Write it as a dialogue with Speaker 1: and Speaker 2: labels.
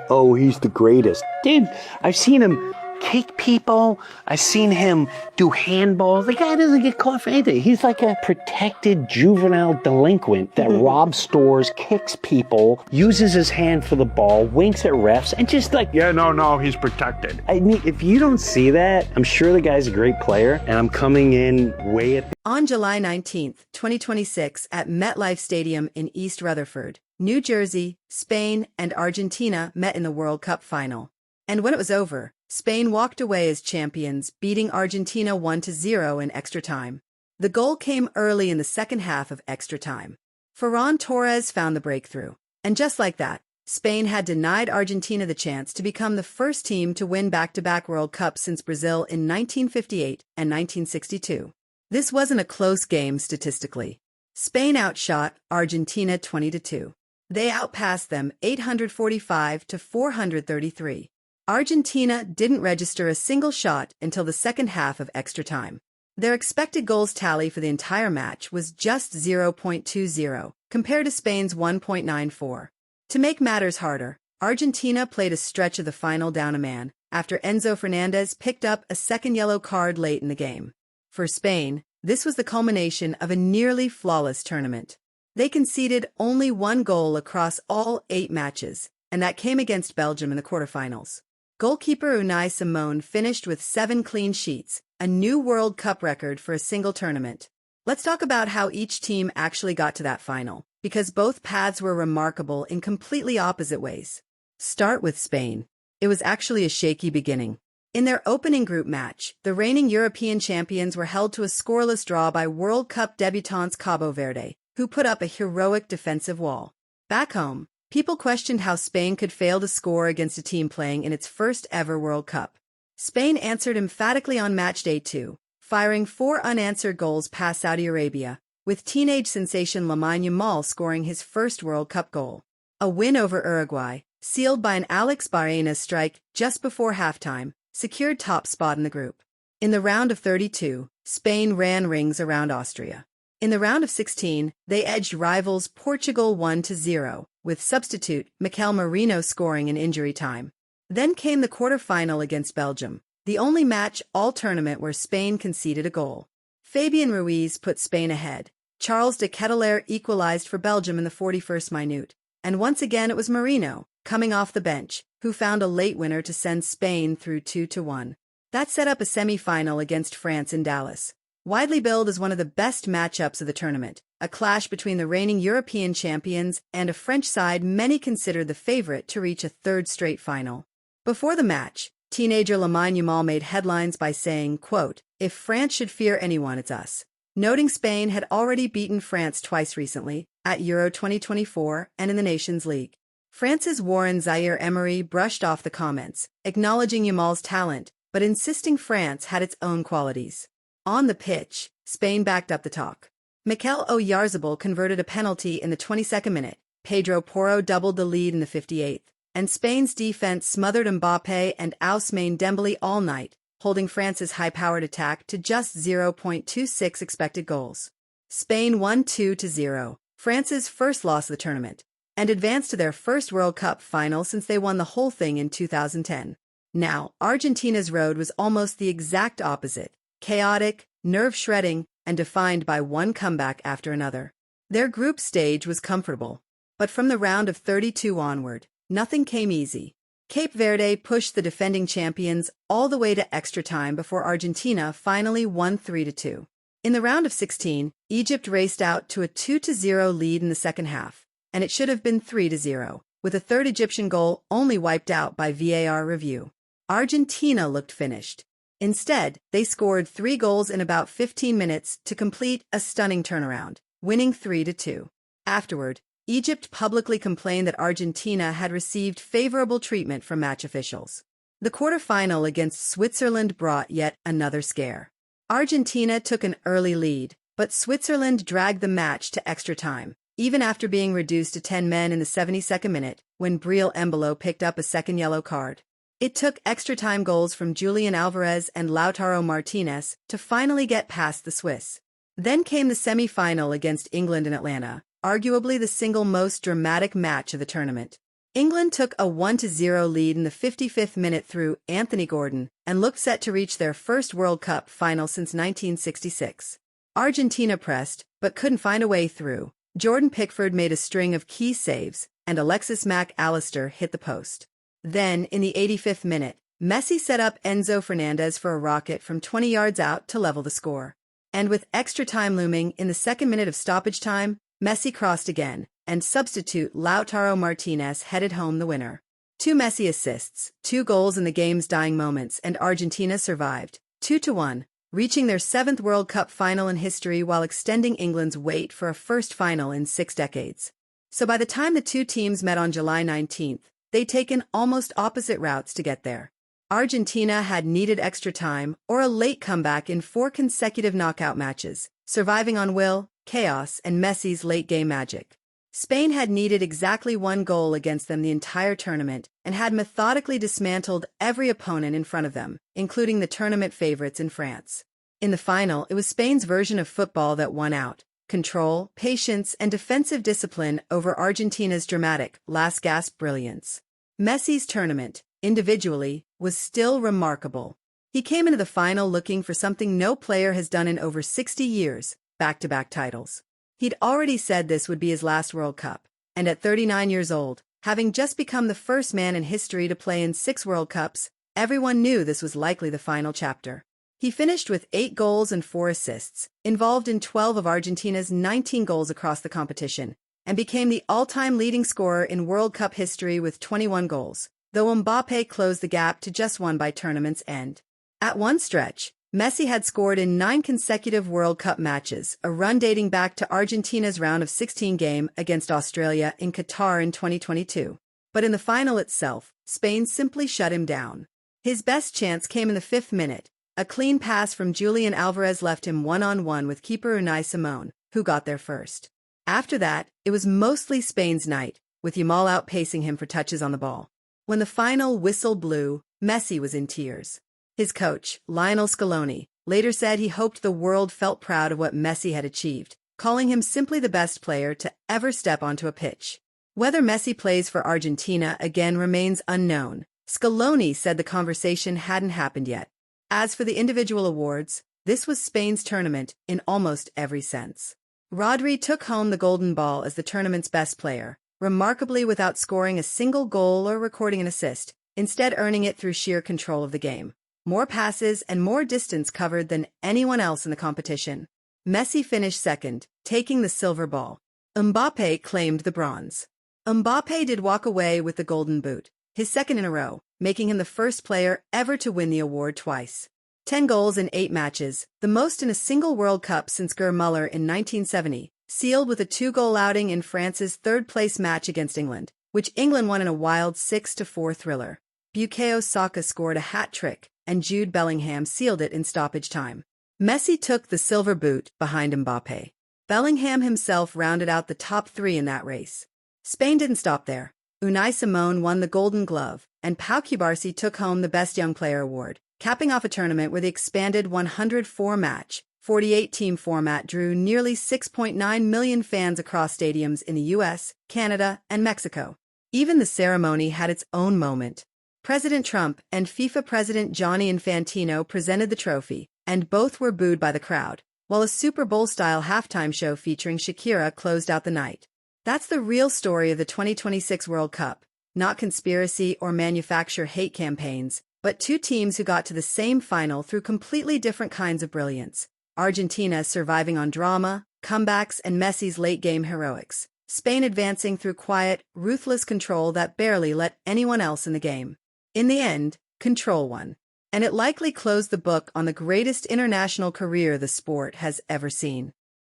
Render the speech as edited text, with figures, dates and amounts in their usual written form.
Speaker 1: Oh, he's the greatest. Dude, I've seen him kick people. I've seen him do handballs. The guy doesn't get caught for anything. He's like a protected juvenile delinquent that robs stores, kicks people, uses his hand for the ball, winks at refs, and just like, yeah, no, he's protected. I mean, if you don't see that, I'm sure the guy's a great player, and I'm coming in way at the...
Speaker 2: On July 19th, 2026, at MetLife Stadium in East Rutherford, New Jersey, Spain, and Argentina met in the World Cup final. And when it was over, Spain walked away as champions, beating Argentina 1-0 in extra time. The goal came early in the second half of extra time. Ferran Torres found the breakthrough. And just like that, Spain had denied Argentina the chance to become the first team to win back-to-back World Cups since Brazil in 1958 and 1962. This wasn't a close game statistically. Spain outshot Argentina 20-2. They outpassed them 845-433. Argentina didn't register a single shot until the second half of extra time. Their expected goals tally for the entire match was just 0.20, compared to Spain's 1.94. To make matters harder, Argentina played a stretch of the final down a man after Enzo Fernandez picked up a second yellow card late in the game. For Spain, this was the culmination of a nearly flawless tournament. They conceded only one goal across all 8 matches, and that came against Belgium in the quarterfinals. Goalkeeper Unai Simon finished with 7 clean sheets, a new World Cup record for a single tournament. Let's talk about how each team actually got to that final, because both paths were remarkable in completely opposite ways. Start with Spain. It was actually a shaky beginning. In their opening group match, the reigning European champions were held to a scoreless draw by World Cup debutants Cabo Verde, who put up a heroic defensive wall. Back home, people questioned how Spain could fail to score against a team playing in its first ever World Cup. Spain answered emphatically on match day 2, firing 4 unanswered goals past Saudi Arabia, with teenage sensation Lamine Yamal scoring his first World Cup goal. A win over Uruguay, sealed by an Alex Baena strike just before halftime, secured top spot in the group. In the round of 32, Spain ran rings around Austria. In the round of 16, they edged rivals Portugal 1-0, with substitute Mikel Merino scoring in injury time. Then came the quarter-final against Belgium, the only match all tournament where Spain conceded a goal. Fabian Ruiz put Spain ahead. Charles de Ketelaere equalized for Belgium in the 41st minute. And once again it was Merino, coming off the bench, who found a late winner to send Spain through 2-1. That set up a semi-final against France in Dallas. Widely billed as one of the best matchups of the tournament, a clash between the reigning European champions and a French side many considered the favorite to reach a third straight final. Before the match, teenager Lamine Yamal made headlines by saying, quote, "If France should fear anyone, it's us," noting Spain had already beaten France twice recently, at Euro 2024 and in the Nations League. France's Warren Zaïre-Emery brushed off the comments, acknowledging Yamal's talent, but insisting France had its own qualities. On the pitch, Spain backed up the talk. Mikel Oyarzabal converted a penalty in the 22nd minute, Pedro Porro doubled the lead in the 58th, and Spain's defense smothered Mbappé and Ousmane Dembélé all night, holding France's high-powered attack to just 0.26 expected goals. Spain won 2-0, France's first loss of the tournament, and advanced to their first World Cup final since they won the whole thing in 2010. Now, Argentina's road was almost the exact opposite. Chaotic, nerve-shredding, and defined by one comeback after another. Their group stage was comfortable, but from the round of 32 onward, nothing came easy. Cape Verde pushed the defending champions all the way to extra time before Argentina finally won 3-2. In the round of 16, Egypt raced out to a 2-0 lead in the second half, and it should have been 3-0, with a third Egyptian goal only wiped out by VAR review. Argentina looked finished. Instead, they scored 3 goals in about 15 minutes to complete a stunning turnaround, winning 3-2. Afterward, Egypt publicly complained that Argentina had received favorable treatment from match officials. The quarterfinal against Switzerland brought yet another scare. Argentina took an early lead, but Switzerland dragged the match to extra time, even after being reduced to 10 men in the 72nd minute when Breel Embolo picked up a second yellow card. It took extra-time goals from Julian Alvarez and Lautaro Martinez to finally get past the Swiss. Then came the semi-final against England in Atlanta, arguably the single most dramatic match of the tournament. England took a 1-0 lead in the 55th minute through Anthony Gordon and looked set to reach their first World Cup final since 1966. Argentina pressed, but couldn't find a way through. Jordan Pickford made a string of key saves, and Alexis Mac Allister hit the post. Then, in the 85th minute, Messi set up Enzo Fernandez for a rocket from 20 yards out to level the score. And with extra time looming in the second minute of stoppage time, Messi crossed again, and substitute Lautaro Martinez headed home the winner. 2 Messi assists, 2 goals in the game's dying moments, and Argentina survived, 2-1, reaching their 7th World Cup final in history while extending England's wait for a first final in 6 decades. So by the time the two teams met on July 19th, they'd taken almost opposite routes to get there. Argentina had needed extra time or a late comeback in 4 consecutive knockout matches, surviving on will, chaos, and Messi's late-game magic. Spain had needed exactly 1 goal against them the entire tournament and had methodically dismantled every opponent in front of them, including the tournament favorites in France. In the final, it was Spain's version of football that won out. Control, patience, and defensive discipline over Argentina's dramatic, last-gasp brilliance. Messi's tournament, individually, was still remarkable. He came into the final looking for something no player has done in over 60 years, back-to-back titles. He'd already said this would be his last World Cup, and at 39 years old, having just become the first man in history to play in 6 World Cups, everyone knew this was likely the final chapter. He finished with 8 goals and 4 assists, involved in 12 of Argentina's 19 goals across the competition, and became the all-time leading scorer in World Cup history with 21 goals, though Mbappé closed the gap to just 1 by tournament's end. At one stretch, Messi had scored in 9 consecutive World Cup matches, a run dating back to Argentina's round of 16 game against Australia in Qatar in 2022. But in the final itself, Spain simply shut him down. His best chance came in the 5th minute. A clean pass from Julian Alvarez left him one-on-one with keeper Unai Simon, who got there first. After that, it was mostly Spain's night, with Yamal outpacing him for touches on the ball. When the final whistle blew, Messi was in tears. His coach, Lionel Scaloni, later said he hoped the world felt proud of what Messi had achieved, calling him simply the best player to ever step onto a pitch. Whether Messi plays for Argentina again remains unknown. Scaloni said the conversation hadn't happened yet. As for the individual awards, this was Spain's tournament in almost every sense. Rodri took home the golden ball as the tournament's best player, remarkably without scoring a single goal or recording an assist, instead earning it through sheer control of the game. More passes and more distance covered than anyone else in the competition. Messi finished second, taking the silver ball. Mbappé claimed the bronze. Mbappé did walk away with the golden boot, his 2nd in a row, making him the first player ever to win the award twice. 10 goals in 8 matches, the most in a single World Cup since Gerd Müller in 1970, sealed with a 2-goal outing in France's 3rd-place match against England, which England won in a wild 6-4 thriller. Bukayo Saka scored a hat-trick, and Jude Bellingham sealed it in stoppage time. Messi took the silver boot behind Mbappé. Bellingham himself rounded out the top 3 in that race. Spain didn't stop there. Unai Simon won the Golden Glove, and Pau Cubarsí took home the Best Young Player award, capping off a tournament where the expanded 104-match, 48-team format drew nearly 6.9 million fans across stadiums in the US, Canada, and Mexico. Even the ceremony had its own moment. President Trump and FIFA President Gianni Infantino presented the trophy, and both were booed by the crowd, while a Super Bowl-style halftime show featuring Shakira closed out the night. That's the real story of the 2026 World Cup, not conspiracy or manufacture hate campaigns, but 2 teams who got to the same final through completely different kinds of brilliance. Argentina surviving on drama, comebacks, and Messi's late-game heroics. Spain advancing through quiet, ruthless control that barely let anyone else in the game. In the end, control won, and it likely closed the book on the greatest international career the sport has ever seen.